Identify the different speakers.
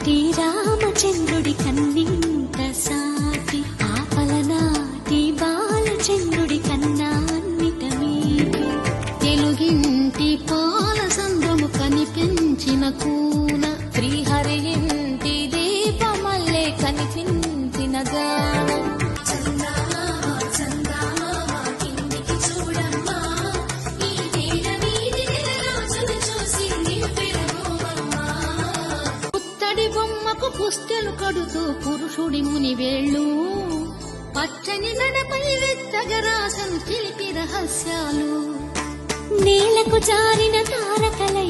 Speaker 1: అలనాటి రామచంద్రుడి కన్నింత సాటి ఆపలనాటి బాలచంద్రుడి కన్నా అన్నిట మీది తెలుగింటి పాల సంద్రము కనిపించిన కూన శ్రీహరి ఇంటి దీపమల్లే కనిపించిన గానం బొమ్మకు పుస్తెలు కడుతూ పురుషుడి ముని వేళ్ళు పచ్చని గడపై వెత్తగరాసను చిలిపి రహస్యాలు నేలకు జారిన తారకలై